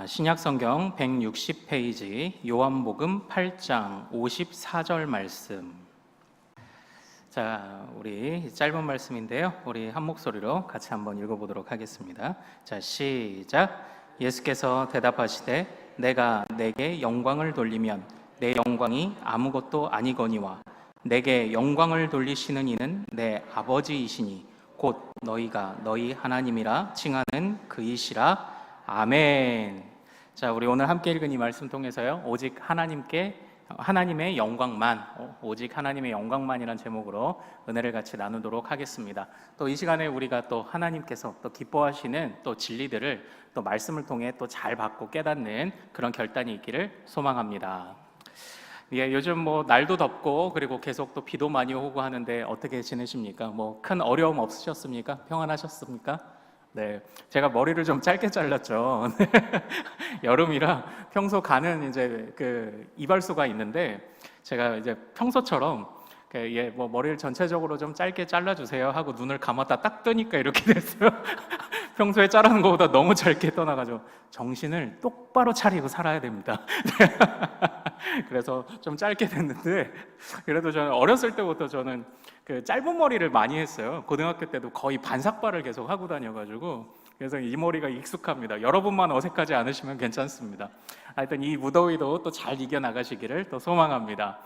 신약성경 160페이지 요한복음 8장 54절 말씀. 우리 짧은 말씀인데요. 우리 한 목소리로 같이 한번 읽어보도록 하겠습니다. 시작. 예수께서 대답하시되 내가 내게 영광을 돌리면 내 영광이 아무것도 아니거니와 내게 영광을 돌리시는 이는 내 아버지이시니 곧 너희가 너희 하나님이라 칭하는 그이시라. 아멘. 우리 오늘 함께 읽은 이 말씀 통해서요, 오직 하나님의 영광만, 오직 하나님의 영광만이란 제목으로 은혜를 같이 나누도록 하겠습니다. 또 이 시간에 우리가 또 하나님께서 또 기뻐하시는 또 진리들을 또 말씀을 통해 또 잘 받고 깨닫는 그런 결단이 있기를 소망합니다. 요즘 날도 덥고 그리고 계속 또 비도 많이 오고 하는데 어떻게 지내십니까? 큰 어려움 없으셨습니까? 평안하셨습니까? 네, 제가 머리를 좀 짧게 잘랐죠. 여름이라 평소 가는 이제 이발소가 있는데 제가 이제 평소처럼 머리를 전체적으로 좀 짧게 잘라주세요 하고 눈을 감았다 딱 뜨니까 이렇게 됐어요. 평소에 자르는 것보다 너무 짧게 떠나가지고 정신을 똑바로 차리고 살아야 됩니다. 그래서 좀 짧게 됐는데, 그래도 저는 어렸을 때부터 저는 짧은 머리를 많이 했어요. 고등학교 때도 거의 반삭발을 계속 하고 다녀가지고, 그래서 이 머리가 익숙합니다. 여러분만 어색하지 않으시면 괜찮습니다. 하여튼 이 무더위도 또 잘 이겨나가시기를 또 소망합니다.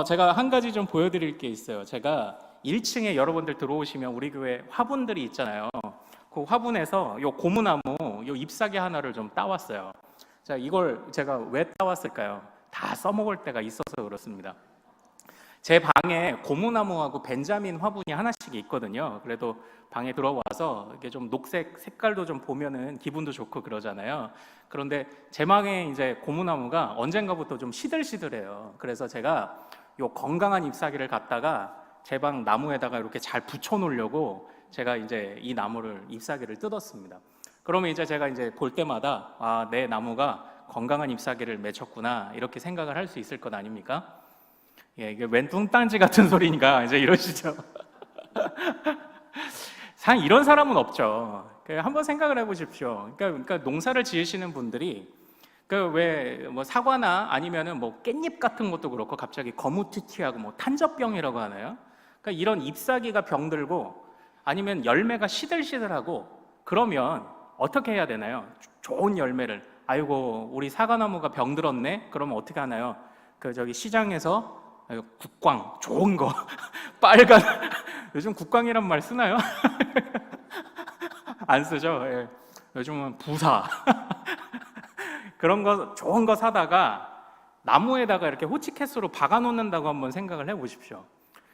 제가 한 가지 좀 보여드릴 게 있어요. 제가 1층에 여러분들 들어오시면 우리 교회 화분들이 있잖아요. 그 화분에서 요 고무나무 요 잎사귀 하나를 좀 따왔어요. 이걸 제가 왜 따왔을까요? 다 써먹을 때가 있어서 그렇습니다. 제 방에 고무나무하고 벤자민 화분이 하나씩 있거든요. 그래도 방에 들어와서 이게 좀 녹색 색깔도 좀 보면은 기분도 좋고 그러잖아요. 그런데 제 방에 이제 고무나무가 언젠가부터 좀 시들시들해요. 그래서 제가 요 건강한 잎사귀를 갖다가 제 방 나무에다가 이렇게 잘 붙여 놓으려고 제가 이제 이 잎사귀를 뜯었습니다. 그러면 이제 제가 이제 볼 때마다 내 나무가 건강한 잎사귀를 맺혔구나 이렇게 생각을 할 수 있을 것 아닙니까? 이게 웬 뚱딴지 같은 소리인가 이제 이러시죠. 이런 사람은 없죠. 한번 생각을 해보십시오. 그러니까 농사를 지으시는 분들이 왜 사과나 아니면은 깻잎 같은 것도 그렇고 갑자기 거무튀튀하고 탄저병이라고 하나요? 그러니까 이런 잎사귀가 병들고 아니면 열매가 시들시들하고 그러면 어떻게 해야 되나요? 좋은 열매를, 아이고 우리 사과나무가 병들었네? 그러면 어떻게 하나요? 시장에서 국광 좋은 거 빨간 요즘 국광이란 말 쓰나요? 안 쓰죠. 요즘은 부사 그런 거 좋은 거 사다가 나무에다가 이렇게 호치케스로 박아 놓는다고 한번 생각을 해보십시오.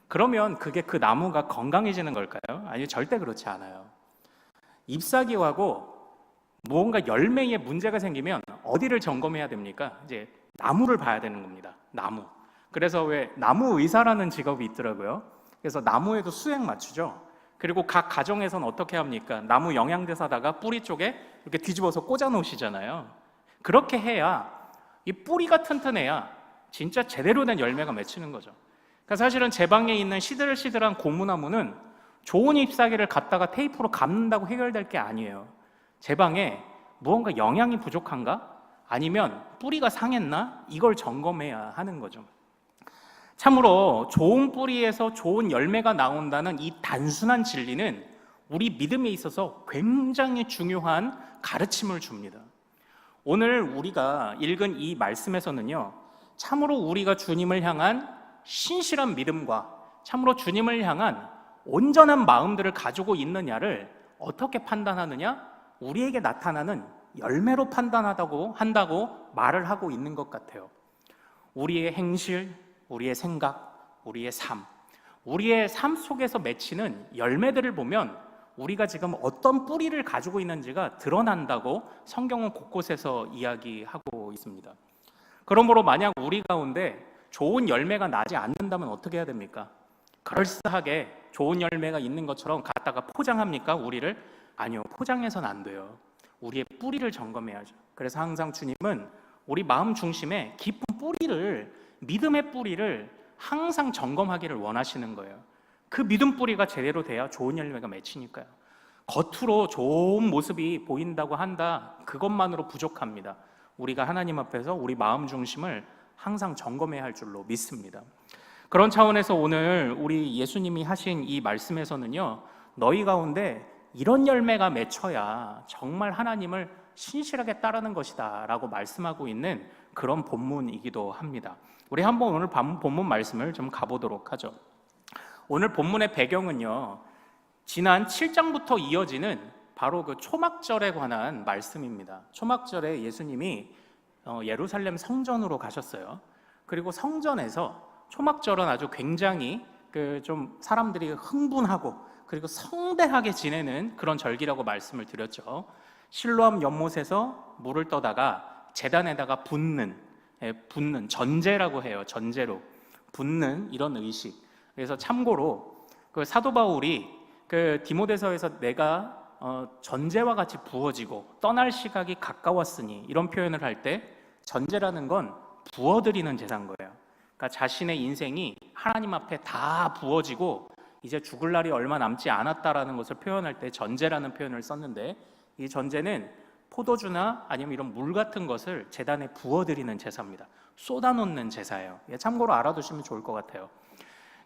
그러면 그게 그 나무가 건강해지는 걸까요? 아니요, 절대 그렇지 않아요. 잎사귀하고 무언가 열매에 문제가 생기면 어디를 점검해야 됩니까? 이제 나무를 봐야 되는 겁니다. 나무. 그래서 왜 나무 의사라는 직업이 있더라고요. 그래서 나무에도 수액 맞추죠. 그리고 각 가정에서는 어떻게 합니까? 나무 영양제 사다가 뿌리 쪽에 이렇게 뒤집어서 꽂아 놓으시잖아요. 그렇게 해야 이 뿌리가 튼튼해야 진짜 제대로 된 열매가 맺히는 거죠. 그러니까 사실은 제 방에 있는 시들시들한 고무나무는 좋은 잎사귀를 갖다가 테이프로 감는다고 해결될 게 아니에요. 제 방에 무언가 영양이 부족한가? 아니면 뿌리가 상했나? 이걸 점검해야 하는 거죠. 참으로 좋은 뿌리에서 좋은 열매가 나온다는 이 단순한 진리는 우리 믿음에 있어서 굉장히 중요한 가르침을 줍니다. 오늘 우리가 읽은 이 말씀에서는요, 참으로 우리가 주님을 향한 신실한 믿음과 참으로 주님을 향한 온전한 마음들을 가지고 있느냐를 어떻게 판단하느냐? 우리에게 나타나는 열매로 판단한다고 말을 하고 있는 것 같아요. 우리의 행실, 우리의 생각, 우리의 삶 속에서 맺히는 열매들을 보면 우리가 지금 어떤 뿌리를 가지고 있는지가 드러난다고 성경은 곳곳에서 이야기하고 있습니다. 그러므로 만약 우리 가운데 좋은 열매가 나지 않는다면 어떻게 해야 됩니까? 그럴싸하게 좋은 열매가 있는 것처럼 갖다가 포장합니까? 우리를? 아니요, 포장해서는 안 돼요. 우리의 뿌리를 점검해야죠. 그래서 항상 주님은 우리 마음 중심에 깊은 뿌리를, 믿음의 뿌리를 항상 점검하기를 원하시는 거예요. 그 믿음 뿌리가 제대로 돼야 좋은 열매가 맺히니까요. 겉으로 좋은 모습이 보인다고 한다, 그것만으로 부족합니다. 우리가 하나님 앞에서 우리 마음 중심을 항상 점검해야 할 줄로 믿습니다. 그런 차원에서 오늘 우리 예수님이 하신 이 말씀에서는요, 너희 가운데 이런 열매가 맺혀야 정말 하나님을 신실하게 따르는 것이다 라고 말씀하고 있는 그런 본문이기도 합니다. 우리 한번 오늘 본문 말씀을 좀 가보도록 하죠. 오늘 본문의 배경은요, 지난 7장부터 이어지는 바로 그 초막절에 관한 말씀입니다. 초막절에 예수님이 예루살렘 성전으로 가셨어요. 그리고 성전에서 초막절은 아주 굉장히 좀 사람들이 흥분하고 그리고 성대하게 지내는 그런 절기라고 말씀을 드렸죠. 실로암 연못에서 물을 떠다가 제단에다가 붓는 전제라고 해요. 전제로 붓는 이런 의식. 그래서 참고로 그 사도 바울이 그 디모데서에서 내가 전제와 같이 부어지고 떠날 시각이 가까웠으니 이런 표현을 할 때 전제라는 건 부어드리는 제사인 거예요. 그러니까 자신의 인생이 하나님 앞에 다 부어지고 이제 죽을 날이 얼마 남지 않았다라는 것을 표현할 때 전제라는 표현을 썼는데, 이 전제는 포도주나 아니면 이런 물 같은 것을 제단에 부어드리는 제사입니다. 쏟아놓는 제사예요. 참고로 알아두시면 좋을 것 같아요.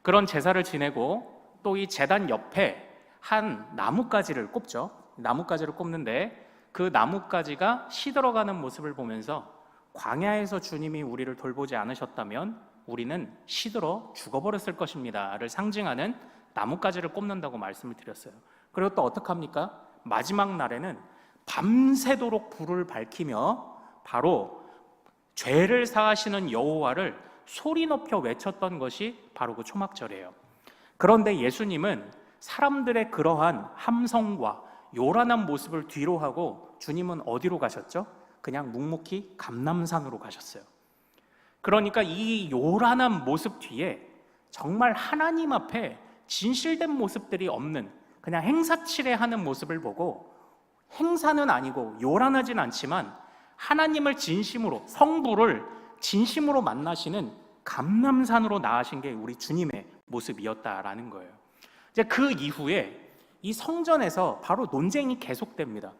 그런 제사를 지내고 또 이 제단 옆에 한 나뭇가지를 꼽죠. 나뭇가지를 꼽는데 그 나뭇가지가 시들어가는 모습을 보면서 광야에서 주님이 우리를 돌보지 않으셨다면 우리는 시들어 죽어버렸을 것입니다를 상징하는 나뭇가지를 꼽는다고 말씀을 드렸어요. 그리고 또 어떡합니까? 마지막 날에는 밤새도록 불을 밝히며 바로 죄를 사하시는 여호와를 소리 높여 외쳤던 것이 바로 그 초막절이에요. 그런데 예수님은 사람들의 그러한 함성과 요란한 모습을 뒤로하고 주님은 어디로 가셨죠? 그냥 묵묵히 감람산으로 가셨어요. 그러니까 이 요란한 모습 뒤에 정말 하나님 앞에 진실된 모습들이 없는, 그냥 행사치레하는 모습을 보고, 행사는 아니고 요란하진 않지만 하나님을 진심으로, 성부를 진심으로 만나시는 감람산으로 나아신 게 우리 주님의 모습이었다라는 거예요. 이제 그 이후에 이 성전에서 바로 논쟁이 계속됩니다.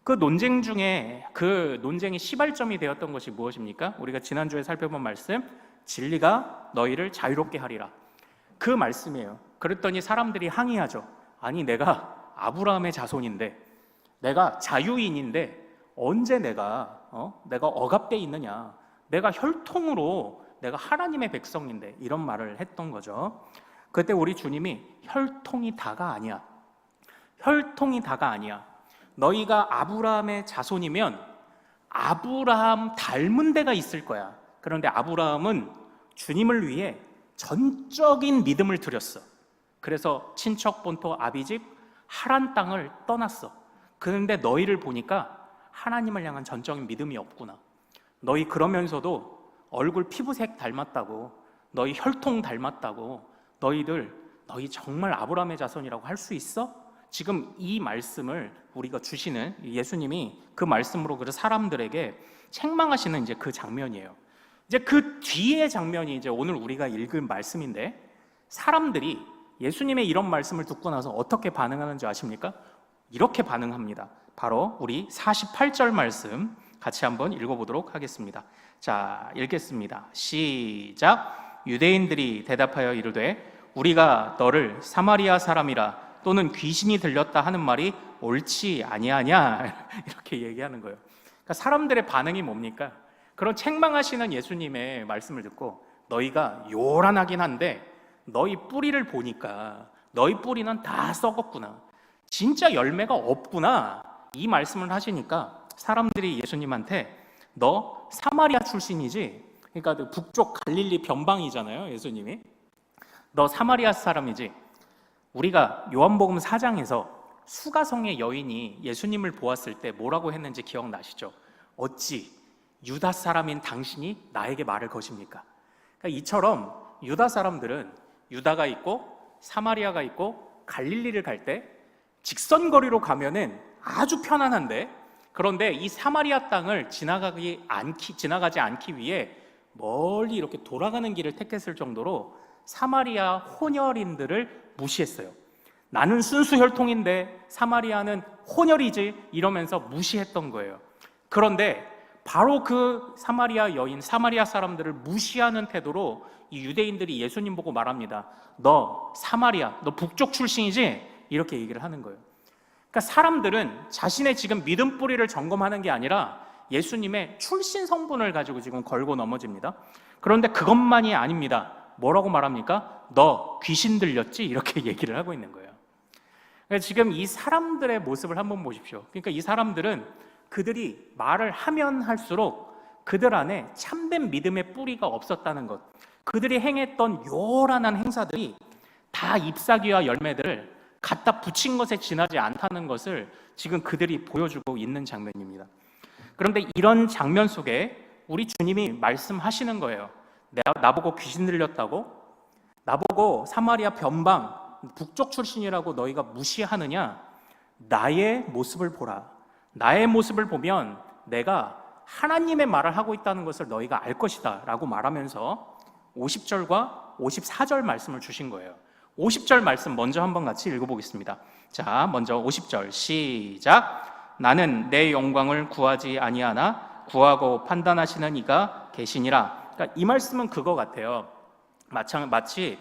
그 논쟁 중에 그 논쟁의 시발점이 되었던 것이 무엇입니까? 우리가 지난주에 살펴본 말씀, 진리가 너희를 자유롭게 하리라. 그 말씀이에요. 그랬더니 사람들이 항의하죠. 아니, 내가 아브라함의 자손인데, 내가 자유인인데 언제 내가 억압돼 있느냐? 내가 혈통으로 내가 하나님의 백성인데, 이런 말을 했던 거죠. 그때 우리 주님이 혈통이 다가 아니야. 혈통이 다가 아니야. 너희가 아브라함의 자손이면 아브라함 닮은 데가 있을 거야. 그런데 아브라함은 주님을 위해 전적인 믿음을 드렸어. 그래서 친척 본토 아비집 하란 땅을 떠났어. 그런데 너희를 보니까 하나님을 향한 전적인 믿음이 없구나. 너희 그러면서도 얼굴 피부색 닮았다고, 너희 혈통 닮았다고, 너희 정말 아브라함의 자손이라고 할 수 있어? 지금 이 말씀을 우리가 주시는 예수님이 그 말씀으로 그 사람들에게 책망하시는 이제 그 장면이에요. 이제 그 뒤의 장면이 이제 오늘 우리가 읽은 말씀인데, 사람들이 예수님의 이런 말씀을 듣고 나서 어떻게 반응하는지 아십니까? 이렇게 반응합니다. 바로 우리 48절 말씀 같이 한번 읽어보도록 하겠습니다. 자, 읽겠습니다. 시작. 유대인들이 대답하여 이르되 우리가 너를 사마리아 사람이라 또는 귀신이 들렸다 하는 말이 옳지 아니하냐, 이렇게 얘기하는 거예요. 그러니까 사람들의 반응이 뭡니까? 그런 책망하시는 예수님의 말씀을 듣고 너희가 요란하긴 한데 너희 뿌리를 보니까 너희 뿌리는 다 썩었구나, 진짜 열매가 없구나, 이 말씀을 하시니까 사람들이 예수님한테 너 사마리아 출신이지? 그러니까 그 북쪽 갈릴리 변방이잖아요, 예수님이. 너 사마리아 사람이지? 우리가 요한복음 4장에서 수가성의 여인이 예수님을 보았을 때 뭐라고 했는지 기억나시죠? 어찌 유다 사람인 당신이 나에게 말을 거십니까? 그러니까 이처럼 유다 사람들은 유다가 있고 사마리아가 있고 갈릴리를 갈 때 직선거리로 가면은 아주 편안한데, 그런데 이 사마리아 땅을 지나가지 않기 위해 멀리 이렇게 돌아가는 길을 택했을 정도로 사마리아 혼혈인들을 무시했어요. 나는 순수 혈통인데 사마리아는 혼혈이지 이러면서 무시했던 거예요. 그런데 바로 그 사마리아 여인, 사마리아 사람들을 무시하는 태도로 이 유대인들이 예수님 보고 말합니다. 너 사마리아, 너 북쪽 출신이지? 이렇게 얘기를 하는 거예요. 그러니까 사람들은 자신의 지금 믿음 뿌리를 점검하는 게 아니라 예수님의 출신 성분을 가지고 지금 걸고 넘어집니다. 그런데 그것만이 아닙니다. 뭐라고 말합니까? 너 귀신 들렸지? 이렇게 얘기를 하고 있는 거예요. 그러니까 지금 이 사람들의 모습을 한번 보십시오. 그러니까 이 사람들은 그들이 말을 하면 할수록 그들 안에 참된 믿음의 뿌리가 없었다는 것, 그들이 행했던 요란한 행사들이 다 잎사귀와 열매들을 갖다 붙인 것에 지나지 않다는 것을 지금 그들이 보여주고 있는 장면입니다. 그런데 이런 장면 속에 우리 주님이 말씀하시는 거예요. 나보고 귀신 들렸다고? 나보고 사마리아 변방, 북쪽 출신이라고 너희가 무시하느냐? 나의 모습을 보라. 나의 모습을 보면 내가 하나님의 말을 하고 있다는 것을 너희가 알 것이다 라고 말하면서 50절과 54절 말씀을 주신 거예요. 50절 말씀 먼저 한번 같이 읽어보겠습니다. 자, 먼저 50절 시작. 나는 내 영광을 구하지 아니하나 구하고 판단하시는 이가 계시니라. 그러니까 이 말씀은 그거 같아요. 마치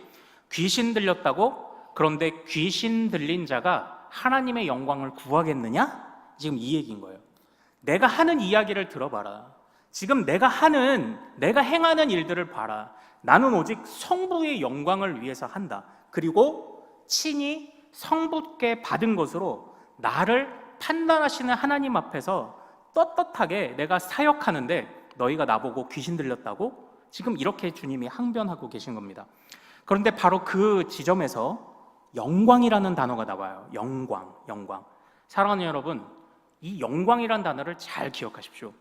귀신 들렸다고? 그런데 귀신 들린 자가 하나님의 영광을 구하겠느냐? 지금 이 얘기인 거예요. 내가 하는 이야기를 들어봐라. 지금 내가 행하는 일들을 봐라. 나는 오직 성부의 영광을 위해서 한다. 그리고 친히 성부께 받은 것으로 나를 판단하시는 하나님 앞에서 떳떳하게 내가 사역하는데 너희가 나보고 귀신 들렸다고? 지금 이렇게 주님이 항변하고 계신 겁니다. 그런데 바로 그 지점에서 영광이라는 단어가 나와요. 영광. 사랑하는 여러분, 이 영광이라는 단어를 잘 기억하십시오.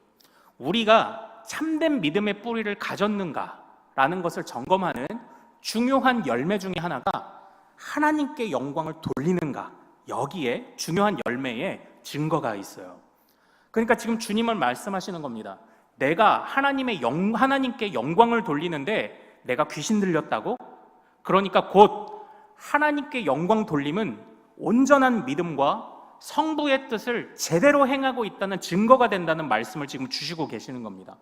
우리가 참된 믿음의 뿌리를 가졌는가라는 것을 점검하는 중요한 열매 중에 하나가 하나님께 영광을 돌리는가, 여기에 중요한 열매의 증거가 있어요. 그러니까 지금 주님은 말씀하시는 겁니다. 내가 하나님께 영광을 돌리는데 내가 귀신 들렸다고? 그러니까 곧 하나님께 영광 돌림은 온전한 믿음과 성부의 뜻을 제대로 행하고 있다는 증거가 된다는 말씀을 지금 주시고 계시는 겁니다.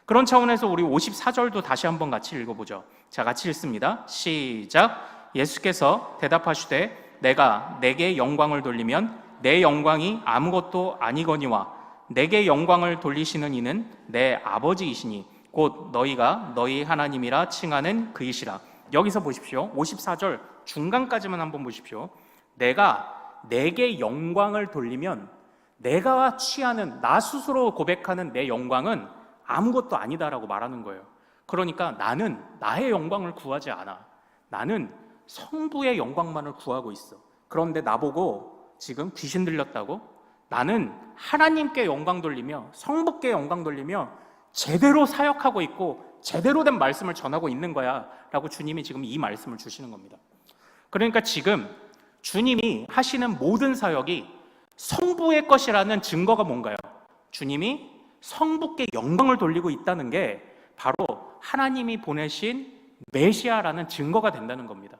그런 차원에서 우리 54절도 다시 한번 같이 읽어보죠. 자, 같이 읽습니다. 시작. 예수께서 대답하시되 내가 내게 영광을 돌리면 내 영광이 아무것도 아니거니와 내게 영광을 돌리시는 이는 내 아버지이시니 곧 너희가 너희 하나님이라 칭하는 그이시라. 여기서 보십시오. 54절 중간까지만 한번 보십시오. 내가 내게 영광을 돌리면 내가 취하는, 나 스스로 고백하는 내 영광은 아무것도 아니다라고 말하는 거예요. 그러니까 나는 나의 영광을 구하지 않아. 나는 성부의 영광만을 구하고 있어. 그런데 나보고 지금 귀신 들렸다고? 나는 하나님께 영광 돌리며 성부께 영광 돌리며 제대로 사역하고 있고 제대로 된 말씀을 전하고 있는 거야 라고 주님이 지금 이 말씀을 주시는 겁니다. 그러니까 지금 주님이 하시는 모든 사역이 성부의 것이라는 증거가 뭔가요? 주님이 성부께 영광을 돌리고 있다는 게 바로 하나님이 보내신 메시아라는 증거가 된다는 겁니다.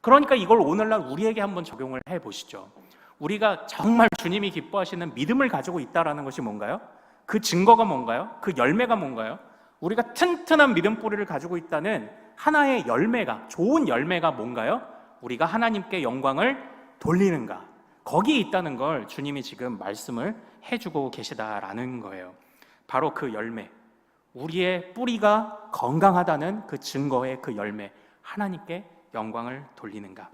그러니까 이걸 오늘날 우리에게 한번 적용을 해보시죠. 우리가 정말 주님이 기뻐하시는 믿음을 가지고 있다는 것이 뭔가요? 그 증거가 뭔가요? 그 열매가 뭔가요? 우리가 튼튼한 믿음 뿌리를 가지고 있다는 하나의 열매가, 좋은 열매가 뭔가요? 우리가 하나님께 영광을 돌리는가, 거기에 있다는 걸 주님이 지금 말씀을 해주고 계시다라는 거예요. 바로 그 열매, 우리의 뿌리가 건강하다는 그 증거의 그 열매, 하나님께 영광을 돌리는가.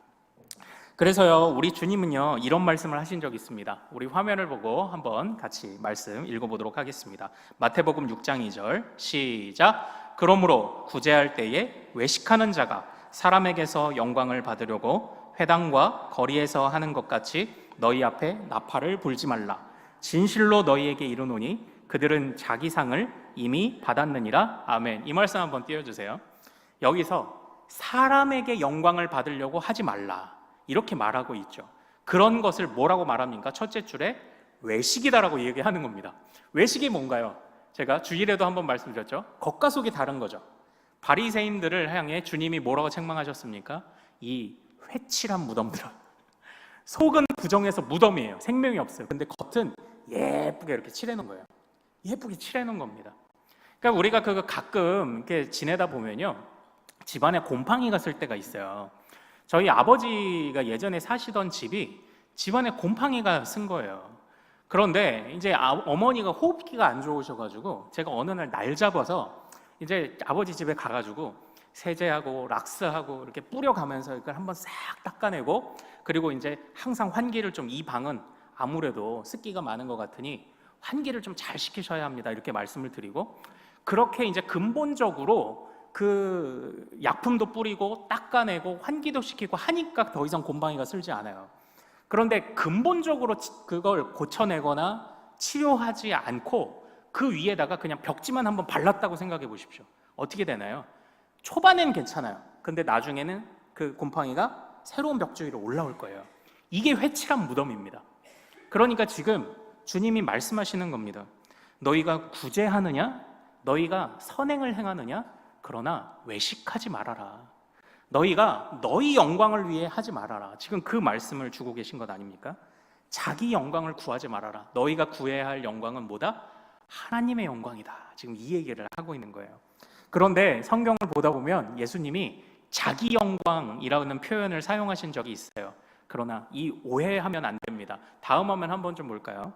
그래서요, 우리 주님은요 이런 말씀을 하신 적이 있습니다. 우리 화면을 보고 한번 같이 말씀 읽어보도록 하겠습니다. 마태복음 6장 2절 시작. 그러므로 구제할 때에 외식하는 자가 사람에게서 영광을 받으려고 회당과 거리에서 하는 것 같이 너희 앞에 나팔을 불지 말라. 진실로 너희에게 이르노니 그들은 자기 상을 이미 받았느니라. 아멘. 이 말씀 한번 띄워주세요. 여기서 사람에게 영광을 받으려고 하지 말라, 이렇게 말하고 있죠. 그런 것을 뭐라고 말합니까? 첫째 줄에 외식이다라고 얘기하는 겁니다. 외식이 뭔가요? 제가 주일에도 한번 말씀드렸죠. 겉과 속이 다른 거죠. 바리새인들을 향해 주님이 뭐라고 책망하셨습니까? 이 회칠한 무덤들아, 속은 부정해서 무덤이에요. 생명이 없어요. 근데 겉은 예쁘게 이렇게 칠해놓은 거예요. 예쁘게 칠해놓은 겁니다. 그러니까 우리가 그거 가끔 이렇게 지내다 보면요, 집안에 곰팡이가 쓸 때가 있어요. 저희 아버지가 예전에 사시던 집이 집안에 곰팡이가 쓴 거예요. 그런데 이제 어머니가 호흡기가 안 좋으셔가지고 제가 어느 날 잡아서 이제 아버지 집에 가가지고 세제하고 락스하고 이렇게 뿌려가면서 이걸 한번 싹 닦아내고, 그리고 이제 항상 환기를 좀, 이 방은 아무래도 습기가 많은 것 같으니 환기를 좀 잘 시키셔야 합니다, 이렇게 말씀을 드리고, 그렇게 이제 근본적으로 그 약품도 뿌리고 닦아내고 환기도 시키고 하니까 더 이상 곰팡이가 쓸지 않아요. 그런데 근본적으로 그걸 고쳐내거나 치료하지 않고 그 위에다가 그냥 벽지만 한번 발랐다고 생각해 보십시오. 어떻게 되나요? 초반에는 괜찮아요. 근데 나중에는 그 곰팡이가 새로운 벽지 위로 올라올 거예요. 이게 회칠한 무덤입니다. 그러니까 지금 주님이 말씀하시는 겁니다. 너희가 구제하느냐? 너희가 선행을 행하느냐? 그러나 외식하지 말아라. 너희가 너희 영광을 위해 하지 말아라. 지금 그 말씀을 주고 계신 것 아닙니까? 자기 영광을 구하지 말아라. 너희가 구해야 할 영광은 뭐다? 하나님의 영광이다. 지금 이 얘기를 하고 있는 거예요. 그런데 성경을 보다 보면 예수님이 자기 영광이라는 표현을 사용하신 적이 있어요. 그러나 이 오해하면 안 됩니다. 다음 화면 한번 좀 볼까요?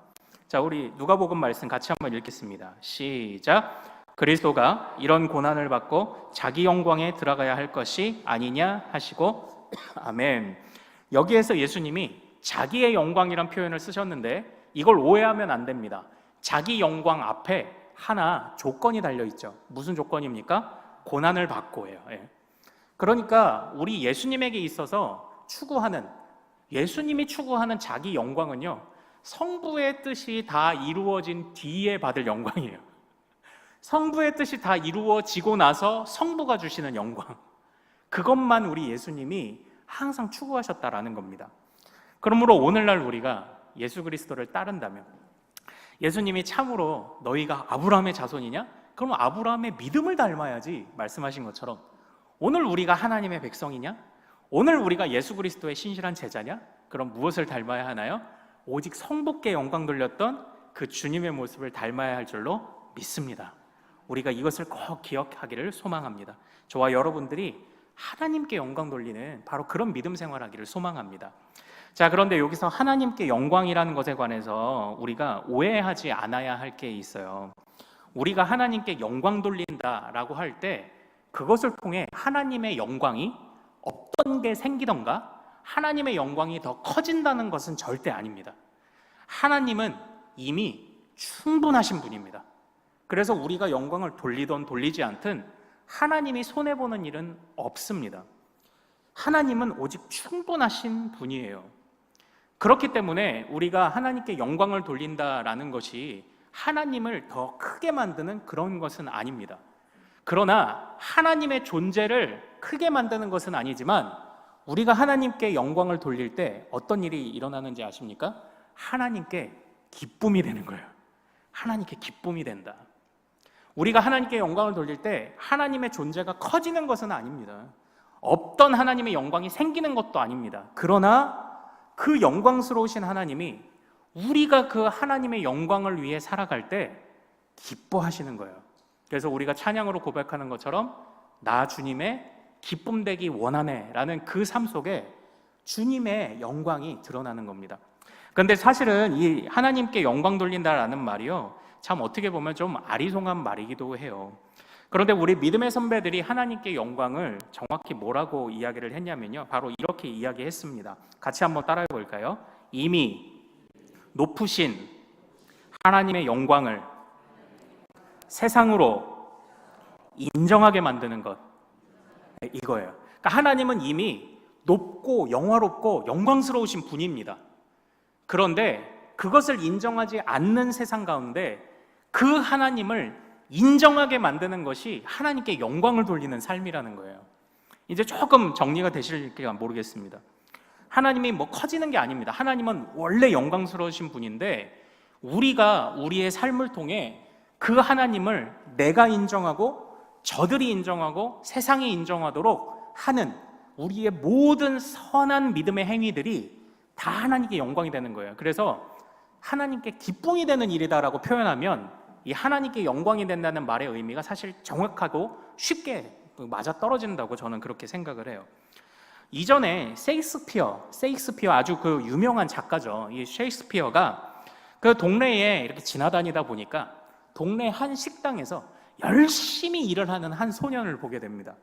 자, 우리 누가복음 말씀 같이 한번 읽겠습니다. 시작. 그리스도가 이런 고난을 받고 자기 영광에 들어가야 할 것이 아니냐 하시고 아멘. 여기에서 예수님이 자기의 영광이란 표현을 쓰셨는데 이걸 오해하면 안 됩니다. 자기 영광 앞에 하나 조건이 달려 있죠. 무슨 조건입니까? 고난을 받고예요. 그러니까 우리 예수님에게 있어서 예수님이 추구하는 자기 영광은요, 성부의 뜻이 다 이루어진 뒤에 받을 영광이에요. 성부의 뜻이 다 이루어지고 나서 성부가 주시는 영광, 그것만 우리 예수님이 항상 추구하셨다라는 겁니다. 그러므로 오늘날 우리가 예수 그리스도를 따른다면, 예수님이 참으로 너희가 아브라함의 자손이냐? 그럼 아브라함의 믿음을 닮아야지 말씀하신 것처럼, 오늘 우리가 하나님의 백성이냐? 오늘 우리가 예수 그리스도의 신실한 제자냐? 그럼 무엇을 닮아야 하나요? 오직 성부께 영광 돌렸던 그 주님의 모습을 닮아야 할 줄로 믿습니다. 우리가 이것을 꼭 기억하기를 소망합니다. 저와 여러분들이 하나님께 영광 돌리는 바로 그런 믿음 생활하기를 소망합니다. 자, 그런데 여기서 하나님께 영광이라는 것에 관해서 우리가 오해하지 않아야 할 게 있어요. 우리가 하나님께 영광 돌린다라고 할 때 그것을 통해 하나님의 영광이 없던 게 생기던가 하나님의 영광이 더 커진다는 것은 절대 아닙니다. 하나님은 이미 충분하신 분입니다. 그래서 우리가 영광을 돌리든 돌리지 않든 하나님이 손해보는 일은 없습니다. 하나님은 오직 충분하신 분이에요. 그렇기 때문에 우리가 하나님께 영광을 돌린다라는 것이 하나님을 더 크게 만드는 그런 것은 아닙니다. 그러나 하나님의 존재를 크게 만드는 것은 아니지만 우리가 하나님께 영광을 돌릴 때 어떤 일이 일어나는지 아십니까? 하나님께 기쁨이 되는 거예요. 하나님께 기쁨이 된다. 우리가 하나님께 영광을 돌릴 때 하나님의 존재가 커지는 것은 아닙니다. 없던 하나님의 영광이 생기는 것도 아닙니다. 그러나 그 영광스러우신 하나님이 우리가 그 하나님의 영광을 위해 살아갈 때 기뻐하시는 거예요. 그래서 우리가 찬양으로 고백하는 것처럼 나 주님의 기쁨 되기 원하네 라는 그 삶 속에 주님의 영광이 드러나는 겁니다. 그런데 사실은 이 하나님께 영광 돌린다라는 말이요, 참 어떻게 보면 좀 아리송한 말이기도 해요. 그런데 우리 믿음의 선배들이 하나님께 영광을 정확히 뭐라고 이야기를 했냐면요, 바로 이렇게 이야기했습니다. 같이 한번 따라해 볼까요? 이미 높으신 하나님의 영광을 세상으로 인정하게 만드는 것, 이거예요. 그러니까 하나님은 이미 높고 영화롭고 영광스러우신 분입니다. 그런데 그것을 인정하지 않는 세상 가운데 그 하나님을 인정하게 만드는 것이 하나님께 영광을 돌리는 삶이라는 거예요. 이제 조금 정리가 되실까 모르겠습니다. 하나님이 뭐 커지는 게 아닙니다. 하나님은 원래 영광스러우신 분인데 우리가 우리의 삶을 통해 그 하나님을 내가 인정하고 저들이 인정하고 세상이 인정하도록 하는 우리의 모든 선한 믿음의 행위들이 다 하나님께 영광이 되는 거예요. 그래서 하나님께 기쁨이 되는 일이다라고 표현하면 이 하나님께 영광이 된다는 말의 의미가 사실 정확하고 쉽게 맞아떨어진다고 저는 그렇게 생각을 해요. 이전에 셰익스피어 아주 그 유명한 작가죠. 이 셰익스피어가 그 동네에 이렇게 지나다니다 보니까 동네 한 식당에서 열심히 일을 하는 한 소년을 보게 됩니다.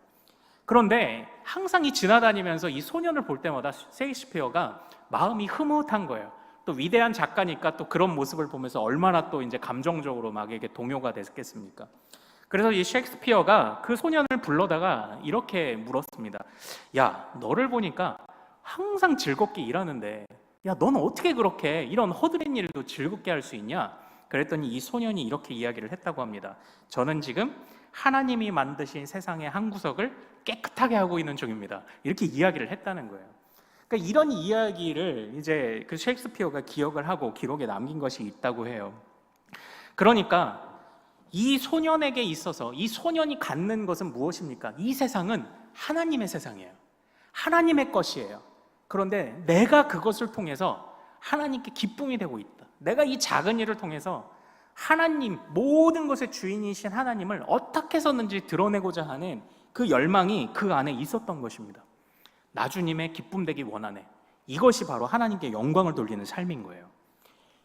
그런데 항상 이 지나다니면서 이 소년을 볼 때마다 셰익스피어가 마음이 흐뭇한 거예요. 또 위대한 작가니까 또 그런 모습을 보면서 얼마나 또 이제 감정적으로 막 이게 동요가 됐겠습니까? 그래서 이 셰익스피어가 그 소년을 불러다가 이렇게 물었습니다. 야, 너를 보니까 항상 즐겁게 일하는데, 야, 너는 어떻게 그렇게 이런 허드렛 일도 즐겁게 할 수 있냐? 그랬더니 이 소년이 이렇게 이야기를 했다고 합니다. 저는 지금 하나님이 만드신 세상의 한 구석을 깨끗하게 하고 있는 중입니다. 이렇게 이야기를 했다는 거예요. 그러니까 이런 이야기를 이제 그 셰익스피어가 기억을 하고 기록에 남긴 것이 있다고 해요. 그러니까 이 소년에게 있어서 이 소년이 갖는 것은 무엇입니까? 이 세상은 하나님의 세상이에요. 하나님의 것이에요. 그런데 내가 그것을 통해서 하나님께 기쁨이 되고 있다. 내가 이 작은 일을 통해서 하나님, 모든 것의 주인이신 하나님을 어떻게 해서든지 드러내고자 하는 그 열망이 그 안에 있었던 것입니다. 나 주님의 기쁨 되기 원하네. 이것이 바로 하나님께 영광을 돌리는 삶인 거예요.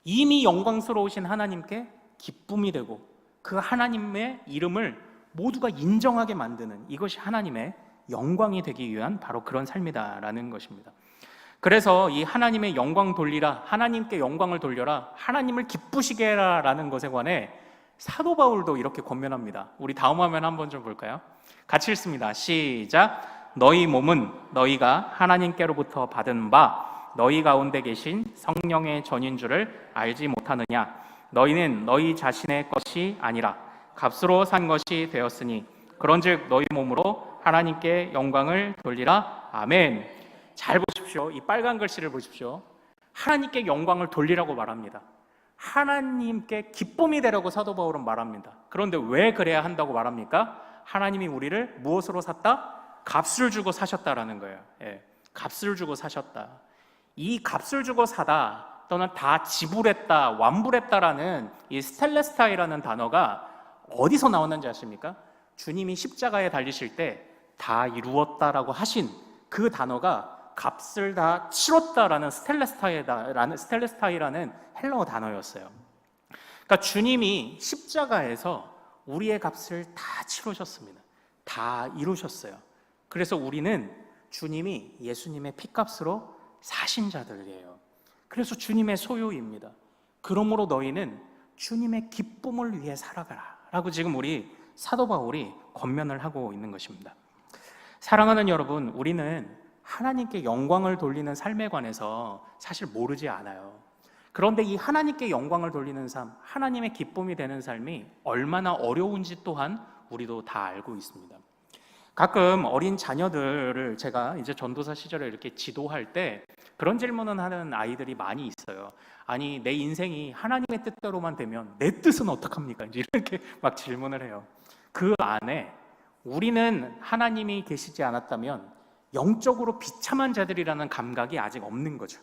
이미 영광스러우신 하나님께 기쁨이 되고 그 하나님의 이름을 모두가 인정하게 만드는 이것이 하나님의 영광이 되기 위한 바로 그런 삶이다라는 것입니다. 그래서 이 하나님의 영광 돌리라, 하나님께 영광을 돌려라, 하나님을 기쁘시게 해라라는 것에 관해 사도 바울도 이렇게 권면합니다. 우리 다음 화면 한번 좀 볼까요? 같이 읽습니다. 시작. 너희 몸은 너희가 하나님께로부터 받은 바 너희 가운데 계신 성령의 전인 줄을 알지 못하느냐? 너희는 너희 자신의 것이 아니라 값으로 산 것이 되었으니 그런즉 너희 몸으로 하나님께 영광을 돌리라. 아멘. 잘 보십시오. 이 빨간 글씨를 보십시오. 하나님께 영광을 돌리라고 말합니다. 하나님께 기쁨이 되라고 사도 바울은 말합니다. 그런데 왜 그래야 한다고 말합니까? 하나님이 우리를 무엇으로 샀다? 값을 주고 사셨다라는 거예요. 예, 값을 주고 사셨다. 이 값을 주고 사다 또는 다 지불했다, 완불했다라는 이 스텔레스타이라는 단어가 어디서 나왔는지 아십니까? 주님이 십자가에 달리실 때 다 이루었다라고 하신 그 단어가 값을 다 치렀다라는 스텔레스타이라는 헬라어 단어였어요. 그러니까 주님이 십자가에서 우리의 값을 다 치르셨습니다. 다 이루셨어요. 그래서 우리는 주님이 예수님의 피값으로 사신 자들이에요. 그래서 주님의 소유입니다. 그러므로 너희는 주님의 기쁨을 위해 살아가라 라고 지금 우리 사도 바울이 권면을 하고 있는 것입니다. 사랑하는 여러분, 우리는 하나님께 영광을 돌리는 삶에 관해서 사실 모르지 않아요. 그런데 이 하나님께 영광을 돌리는 삶, 하나님의 기쁨이 되는 삶이 얼마나 어려운지 또한 우리도 다 알고 있습니다. 가끔 어린 자녀들을 제가 이제 전도사 시절에 이렇게 지도할 때 그런 질문을 하는 아이들이 많이 있어요. 아니, 내 인생이 하나님의 뜻대로만 되면 내 뜻은 어떡합니까? 이제 이렇게 막 질문을 해요. 그 안에 우리는 하나님이 계시지 않았다면 영적으로 비참한 자들이라는 감각이 아직 없는 거죠.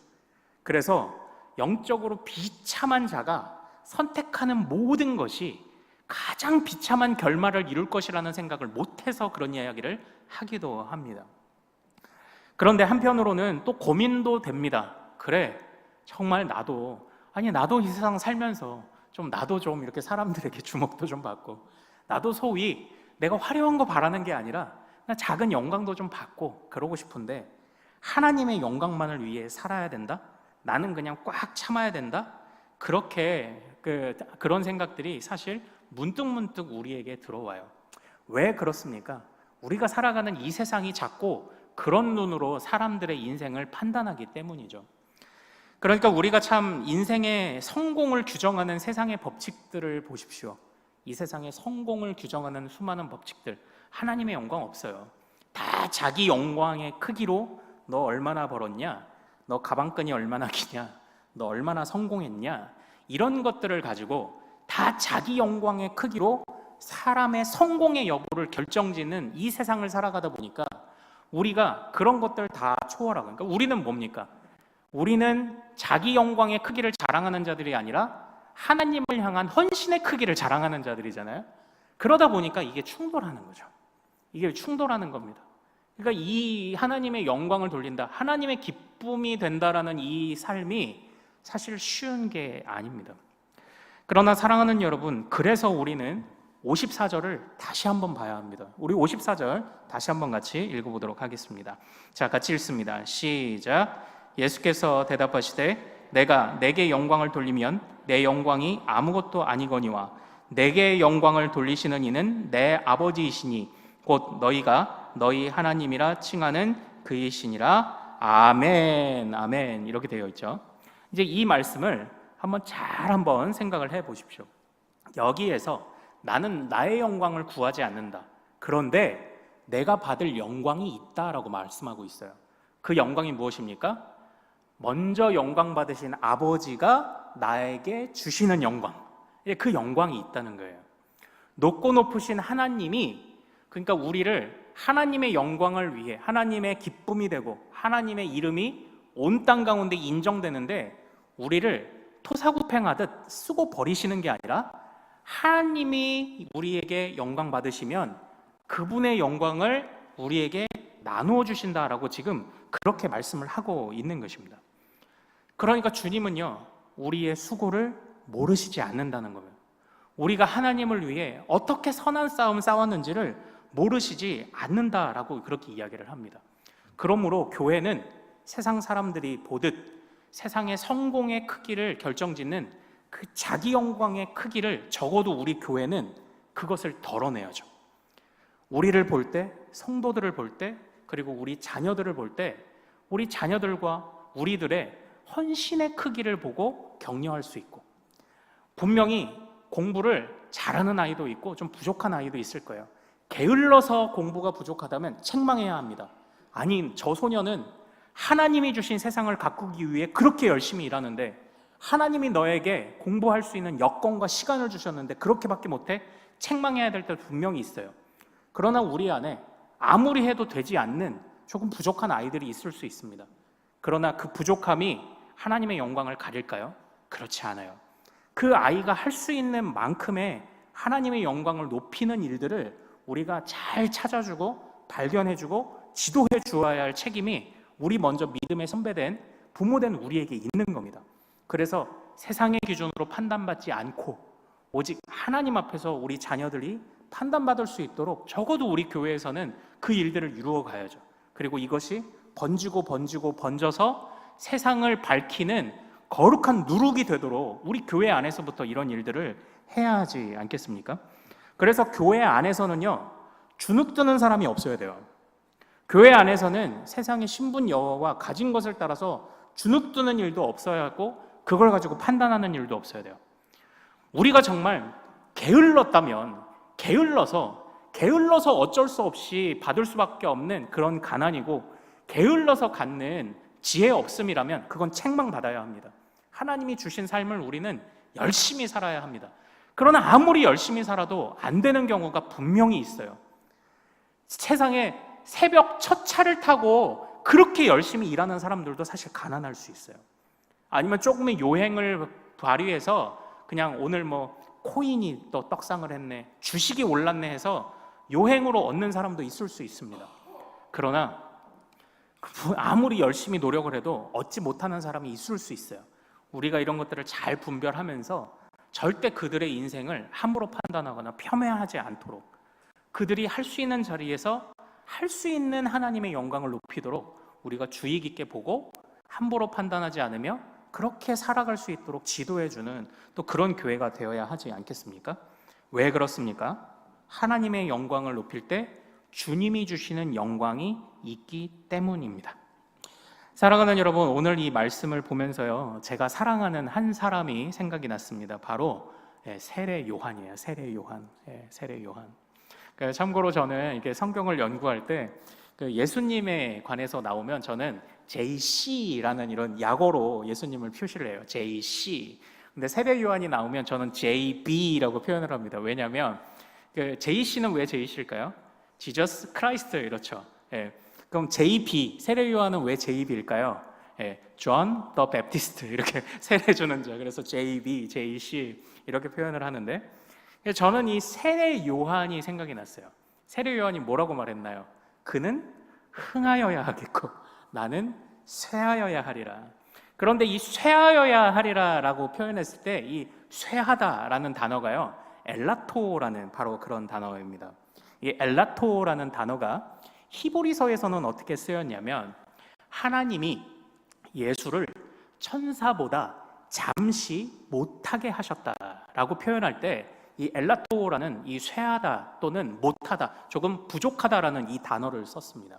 그래서 영적으로 비참한 자가 선택하는 모든 것이 가장 비참한 결말을 이룰 것이라는 생각을 못해서 그런 이야기를 하기도 합니다. 그런데 한편으로는 또 고민도 됩니다. 그래, 정말 나도 이 세상 살면서 나도 좀 이렇게 사람들에게 주목도 좀 받고, 나도 소위 내가 화려한 거 바라는 게 아니라 나 작은 영광도 좀 받고 그러고 싶은데 하나님의 영광만을 위해 살아야 된다? 나는 그냥 꽉 참아야 된다? 그렇게 그런 생각들이 사실 문득문득 우리에게 들어와요. 왜 그렇습니까? 우리가 살아가는 이 세상이 작고 그런 눈으로 사람들의 인생을 판단하기 때문이죠. 그러니까 우리가 참 인생의 성공을 규정하는 세상의 법칙들을 보십시오. 이 세상의 성공을 규정하는 수많은 법칙들, 하나님의 영광 없어요. 다 자기 영광의 크기로 너 얼마나 벌었냐, 너 가방끈이 얼마나 기냐, 너 얼마나 성공했냐, 이런 것들을 가지고 다 자기 영광의 크기로 사람의 성공의 여부를 결정짓는 이 세상을 살아가다 보니까 우리가 그런 것들 다 초월하고, 그러니까 우리는 뭡니까? 우리는 자기 영광의 크기를 자랑하는 자들이 아니라 하나님을 향한 헌신의 크기를 자랑하는 자들이잖아요. 그러다 보니까 이게 충돌하는 거죠. 이게 충돌하는 겁니다. 그러니까 이 하나님의 영광을 돌린다, 하나님의 기쁨이 된다라는 이 삶이 사실 쉬운 게 아닙니다. 그러나 사랑하는 여러분, 그래서 우리는 54절을 다시 한번 봐야 합니다. 우리 54절 다시 한번 같이 읽어보도록 하겠습니다. 자, 같이 읽습니다. 시작. 예수께서 대답하시되 내가 내게 영광을 돌리면 내 영광이 아무것도 아니거니와 내게 영광을 돌리시는 이는 내 아버지이시니 곧 너희가 너희 하나님이라 칭하는 그이시니라. 아멘. 아멘. 이렇게 되어 있죠. 이제 이 말씀을 한번 생각을 해 보십시오. 여기에서 나는 나의 영광을 구하지 않는다, 그런데 내가 받을 영광이 있다라고 말씀하고 있어요. 그 영광이 무엇입니까? 먼저 영광 받으신 아버지가 나에게 주시는 영광, 그 영광이 있다는 거예요. 높고 높으신 하나님이, 그러니까 우리를 하나님의 영광을 위해, 하나님의 기쁨이 되고 하나님의 이름이 온 땅 가운데 인정되는데 우리를 토사구팽하듯 쓰고 버리시는 게 아니라 하나님이 우리에게 영광 받으시면 그분의 영광을 우리에게 나누어 주신다라고 지금 그렇게 말씀을 하고 있는 것입니다. 그러니까 주님은요, 우리의 수고를 모르시지 않는다는 겁니다. 우리가 하나님을 위해 어떻게 선한 싸움 싸웠는지를 모르시지 않는다라고 그렇게 이야기를 합니다. 그러므로 교회는 세상 사람들이 보듯 세상의 성공의 크기를 결정짓는 그 자기 영광의 크기를 적어도 우리 교회는 그것을 덜어내야죠. 우리를 볼 때, 성도들을 볼 때, 그리고 우리 자녀들을 볼 때 우리 자녀들과 우리들의 헌신의 크기를 보고 격려할 수 있고, 분명히 공부를 잘하는 아이도 있고 좀 부족한 아이도 있을 거예요. 게을러서 공부가 부족하다면 책망해야 합니다. 아니, 저 소녀는 하나님이 주신 세상을 가꾸기 위해 그렇게 열심히 일하는데 하나님이 너에게 공부할 수 있는 여건과 시간을 주셨는데 그렇게밖에 못해? 책망해야 될 때 분명히 있어요. 그러나 우리 안에 아무리 해도 되지 않는 조금 부족한 아이들이 있을 수 있습니다. 그러나 그 부족함이 하나님의 영광을 가릴까요? 그렇지 않아요. 그 아이가 할 수 있는 만큼의 하나님의 영광을 높이는 일들을 우리가 잘 찾아주고 발견해주고 지도해 주어야 할 책임이 우리 먼저 믿음의 선배된 부모된 우리에게 있는 겁니다. 그래서 세상의 기준으로 판단받지 않고 오직 하나님 앞에서 우리 자녀들이 판단받을 수 있도록 적어도 우리 교회에서는 그 일들을 이루어 가야죠. 그리고 이것이 번져서 세상을 밝히는 거룩한 누룩이 되도록 우리 교회 안에서부터 이런 일들을 해야 하지 않겠습니까? 그래서 교회 안에서는요, 주눅 드는 사람이 없어야 돼요. 교회 안에서는 세상의 신분 여호와 가진 것을 따라서 주눅 드는 일도 없어야 하고 그걸 가지고 판단하는 일도 없어야 돼요. 우리가 정말 게을렀다면 게을러서 어쩔 수 없이 받을 수밖에 없는 그런 가난이고 게을러서 갖는 지혜 없음이라면 그건 책망받아야 합니다. 하나님이 주신 삶을 우리는 열심히 살아야 합니다. 그러나 아무리 열심히 살아도 안 되는 경우가 분명히 있어요. 세상에 새벽 첫 차를 타고 그렇게 열심히 일하는 사람들도 사실 가난할 수 있어요. 아니면 조금의 요행을 발휘해서 그냥 오늘 뭐 코인이 또 떡상을 했네, 주식이 올랐네 해서 요행으로 얻는 사람도 있을 수 있습니다. 그러나 아무리 열심히 노력을 해도 얻지 못하는 사람이 있을 수 있어요. 우리가 이런 것들을 잘 분별하면서 절대 그들의 인생을 함부로 판단하거나 폄훼하지 않도록 그들이 할 수 있는 자리에서 할 수 있는 하나님의 영광을 높이도록 우리가 주의 깊게 보고 함부로 판단하지 않으며 그렇게 살아갈 수 있도록 지도해주는 또 그런 교회가 되어야 하지 않겠습니까? 왜 그렇습니까? 하나님의 영광을 높일 때 주님이 주시는 영광이 있기 때문입니다. 사랑하는 여러분, 오늘 이 말씀을 보면서요, 제가 사랑하는 한 사람이 생각이 났습니다. 바로 세례 요한이에요. 세례 요한. 참고로 저는 이렇게 성경을 연구할 때 예수님에 관해서 나오면 저는 JC라는 이런 약어로 예수님을 표시를 해요. JC. 근데 세례 요한이 나오면 저는 JB라고 표현을 합니다. 왜냐하면 JC는 왜 JC일까요? Jesus Christ, 이렇죠. 그럼 JB, 세례 요한은 왜 JB일까요? John the Baptist 이렇게 세례 주는 자, 그래서 JB, JC 이렇게 표현을 하는데, 저는 이 세례 요한이 생각이 났어요. 세례 요한이 뭐라고 말했나요? 그는 흥하여야 하겠고 나는 쇠하여야 하리라. 그런데 이 쇠하여야 하리라라고 표현했을 때 이 쇠하다라는 단어가요, 엘라토라는 바로 그런 단어입니다. 이 엘라토라는 단어가 히브리서에서는 어떻게 쓰였냐면, 하나님이 예수를 천사보다 잠시 못하게 하셨다라고 표현할 때 이 엘라토라는 이 쇠하다 또는 못하다, 조금 부족하다라는 이 단어를 썼습니다.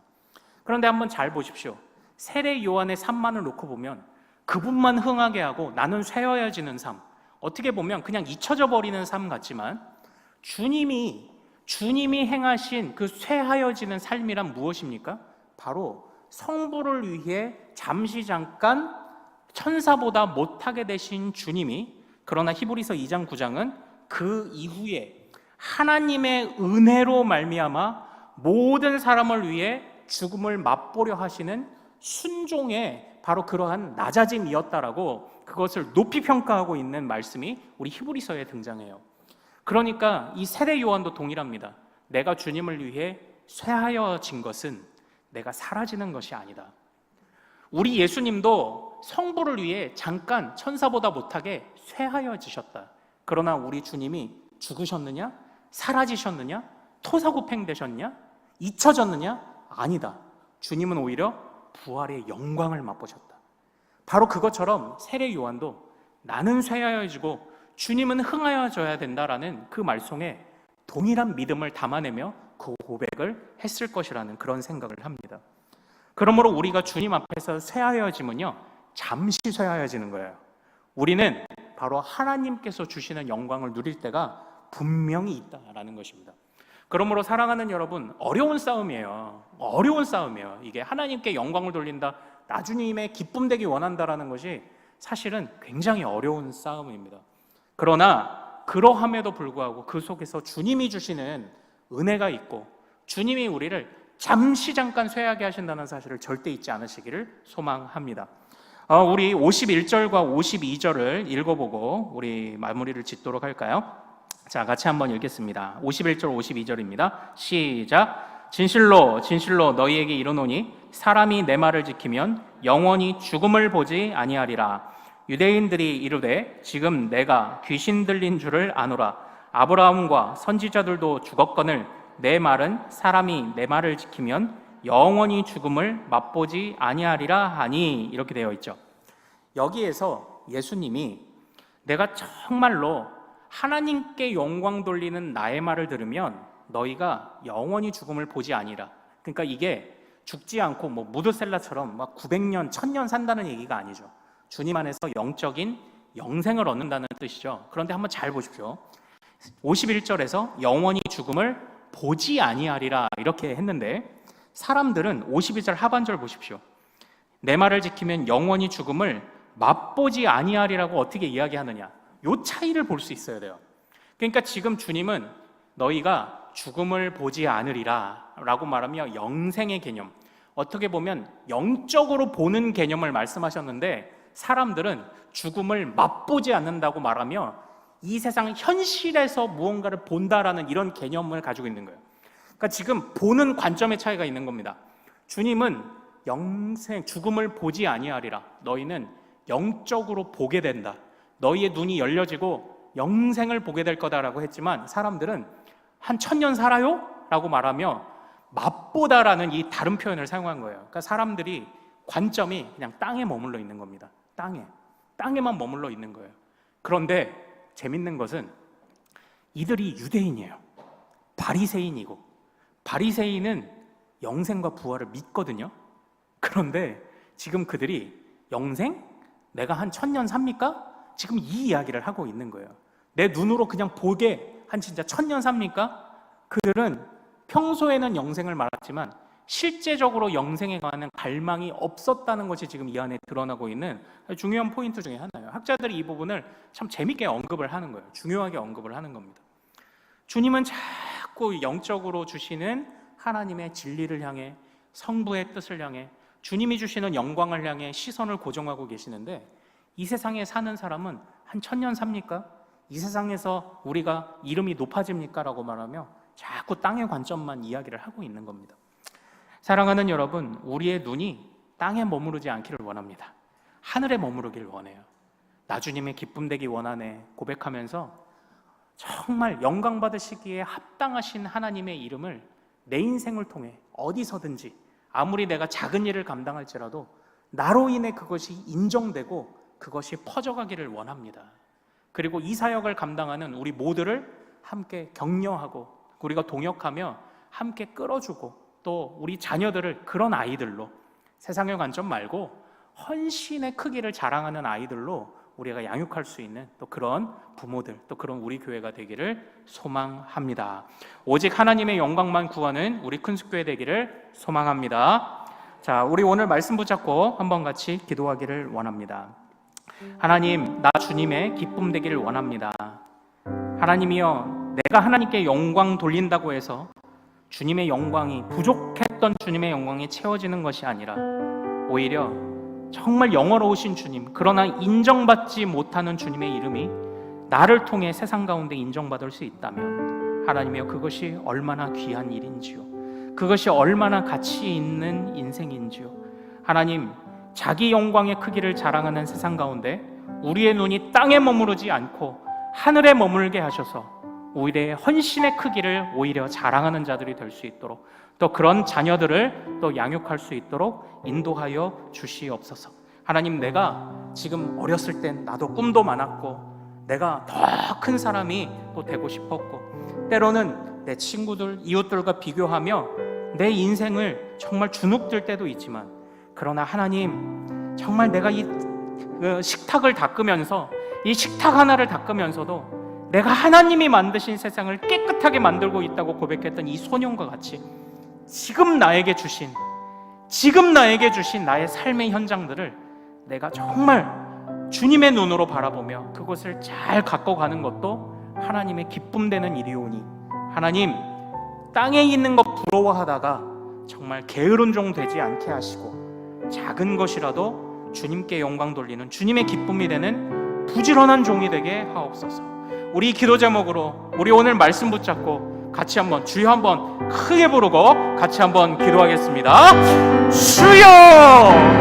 그런데 한번 잘 보십시오. 세례 요한의 삶만을 놓고 보면 그분만 흥하게 하고 나는 쇠하여지는 삶, 어떻게 보면 그냥 잊혀져 버리는 삶 같지만, 주님이 행하신 그 쇠하여지는 삶이란 무엇입니까? 바로 성부를 위해 잠깐 천사보다 못하게 되신 주님이, 그러나 히브리서 2장 9장은 그 이후에 하나님의 은혜로 말미암아 모든 사람을 위해 죽음을 맛보려 하시는 순종의 바로 그러한 낮아짐이었다라고 그것을 높이 평가하고 있는 말씀이 우리 히브리서에 등장해요. 그러니까 이 세례 요한도 동일합니다. 내가 주님을 위해 쇠하여진 것은 내가 사라지는 것이 아니다. 우리 예수님도 성부를 위해 잠깐 천사보다 못하게 쇠하여지셨다. 그러나 우리 주님이 죽으셨느냐? 사라지셨느냐? 토사구팽되셨냐? 잊혀졌느냐? 아니다. 주님은 오히려 부활의 영광을 맛보셨다. 바로 그것처럼 세례 요한도 나는 쇠하여지고 주님은 흥하여져야 된다라는 그 말씀에 동일한 믿음을 담아내며 그 고백을 했을 것이라는 그런 생각을 합니다. 그러므로 우리가 주님 앞에서 쇠하여짐은요, 잠시 쇠하여지는 거예요. 우리는 바로 하나님께서 주시는 영광을 누릴 때가 분명히 있다라는 것입니다. 그러므로 사랑하는 여러분, 어려운 싸움이에요. 이게 하나님께 영광을 돌린다, 나주님의 기쁨 되기 원한다라는 것이 사실은 굉장히 어려운 싸움입니다. 그러나 그러함에도 불구하고 그 속에서 주님이 주시는 은혜가 있고 주님이 우리를 잠깐 쇠하게 하신다는 사실을 절대 잊지 않으시기를 소망합니다. 우리 51절과 52절을 읽어보고 우리 마무리를 짓도록 할까요? 자, 같이 한번 읽겠습니다. 51절 52절입니다. 시작. 진실로 진실로 너희에게 이르노니 사람이 내 말을 지키면 영원히 죽음을 보지 아니하리라. 유대인들이 이르되 지금 내가 귀신 들린 줄을 아노라. 아브라함과 선지자들도 죽었거늘 내 말은 사람이 내 말을 지키면 영원히 죽음을 맛보지 아니하리라 하니, 이렇게 되어 있죠. 여기에서 예수님이 내가 정말로 하나님께 영광 돌리는 나의 말을 들으면 너희가 영원히 죽음을 보지 아니라, 그러니까 이게 죽지 않고 뭐 무드셀라처럼 막 900년, 1000년 산다는 얘기가 아니죠. 주님 안에서 영적인 영생을 얻는다는 뜻이죠. 그런데 한번 잘 보십시오. 51절에서 영원히 죽음을 보지 아니하리라 이렇게 했는데, 사람들은 52절 하반절 보십시오. 내 말을 지키면 영원히 죽음을 맛보지 아니하리라고 어떻게 이야기하느냐, 요 차이를 볼 수 있어야 돼요. 그러니까 지금 주님은 너희가 죽음을 보지 않으리라 라고 말하며 영생의 개념, 어떻게 보면 영적으로 보는 개념을 말씀하셨는데, 사람들은 죽음을 맛보지 않는다고 말하며 이 세상 현실에서 무언가를 본다라는 이런 개념을 가지고 있는 거예요. 그러니까 지금 보는 관점의 차이가 있는 겁니다. 주님은 영생, 죽음을 보지 아니하리라, 너희는 영적으로 보게 된다, 너희의 눈이 열려지고 영생을 보게 될 거다라고 했지만, 사람들은 한 1000년 살아요? 라고 말하며 맛보다라는 이 다른 표현을 사용한 거예요. 그러니까 사람들이 관점이 그냥 땅에 머물러 있는 겁니다. 땅에만 머물러 있는 거예요. 그런데 재밌는 것은 이들이 유대인이에요. 바리새인이고, 바리새인은 영생과 부활을 믿거든요. 그런데 지금 그들이 영생? 내가 한 1000년 삽니까? 지금 이 이야기를 하고 있는 거예요. 내 눈으로 그냥 보게 한 진짜 1000년 삽니까? 그들은 평소에는 영생을 말했지만 실제적으로 영생에 관한 갈망이 없었다는 것이 지금 이 안에 드러나고 있는 중요한 포인트 중에 하나예요. 학자들이 이 부분을 참 재밌게 언급을 하는 거예요. 중요하게 언급을 하는 겁니다. 주님은 자꾸 영적으로 주시는 하나님의 진리를 향해, 성부의 뜻을 향해, 주님이 주시는 영광을 향해 시선을 고정하고 계시는데 이 세상에 사는 사람은 한 1000년 삽니까? 이 세상에서 우리가 이름이 높아집니까? 라고 말하며 자꾸 땅의 관점만 이야기를 하고 있는 겁니다. 사랑하는 여러분, 우리의 눈이 땅에 머무르지 않기를 원합니다. 하늘에 머무르길 원해요. 나 주님의 기쁨 되기 원하네 고백하면서 정말 영광 받으시기에 합당하신 하나님의 이름을 내 인생을 통해 어디서든지 아무리 내가 작은 일을 감당할지라도 나로 인해 그것이 인정되고 그것이 퍼져가기를 원합니다. 그리고 이 사역을 감당하는 우리 모두를 함께 격려하고 우리가 동역하며 함께 끌어주고 또 우리 자녀들을 그런 아이들로, 세상의 관점 말고 헌신의 크기를 자랑하는 아이들로 우리가 양육할 수 있는 또 그런 부모들, 또 그런 우리 교회가 되기를 소망합니다. 오직 하나님의 영광만 구하는 우리 큰숙교회 되기를 소망합니다. 자, 우리 오늘 말씀 붙잡고 한번 같이 기도하기를 원합니다. 하나님, 나 주님의 기쁨 되기를 원합니다. 하나님이여, 내가 하나님께 영광 돌린다고 해서 주님의 영광이, 부족했던 주님의 영광이 채워지는 것이 아니라 오히려 정말 영어로우신 주님, 그러나 인정받지 못하는 주님의 이름이 나를 통해 세상 가운데 인정받을 수 있다면 하나님이여, 그것이 얼마나 귀한 일인지요, 그것이 얼마나 가치 있는 인생인지요. 하나님, 자기 영광의 크기를 자랑하는 세상 가운데 우리의 눈이 땅에 머무르지 않고 하늘에 머물게 하셔서 오히려 헌신의 크기를 오히려 자랑하는 자들이 될 수 있도록, 또 그런 자녀들을 또 양육할 수 있도록 인도하여 주시옵소서. 하나님, 내가 지금 어렸을 땐 나도 꿈도 많았고 내가 더 큰 사람이 또 되고 싶었고 때로는 내 친구들, 이웃들과 비교하며 내 인생을 정말 주눅들 때도 있지만, 그러나 하나님, 정말 내가 이 식탁을 닦으면서, 이 식탁 하나를 닦으면서도 내가 하나님이 만드신 세상을 깨끗하게 만들고 있다고 고백했던 이 소년과 같이 지금 나에게 주신 나의 삶의 현장들을 내가 정말 주님의 눈으로 바라보며 그것을 잘 갖고 가는 것도 하나님의 기쁨 되는 일이오니, 하나님, 땅에 있는 것 부러워하다가 정말 게으른 종 되지 않게 하시고 작은 것이라도 주님께 영광 돌리는 주님의 기쁨이 되는 부지런한 종이 되게 하옵소서. 우리 기도 제목으로 우리 오늘 말씀 붙잡고 같이 한번 주여 한번 크게 부르고 같이 한번 기도하겠습니다. 주여!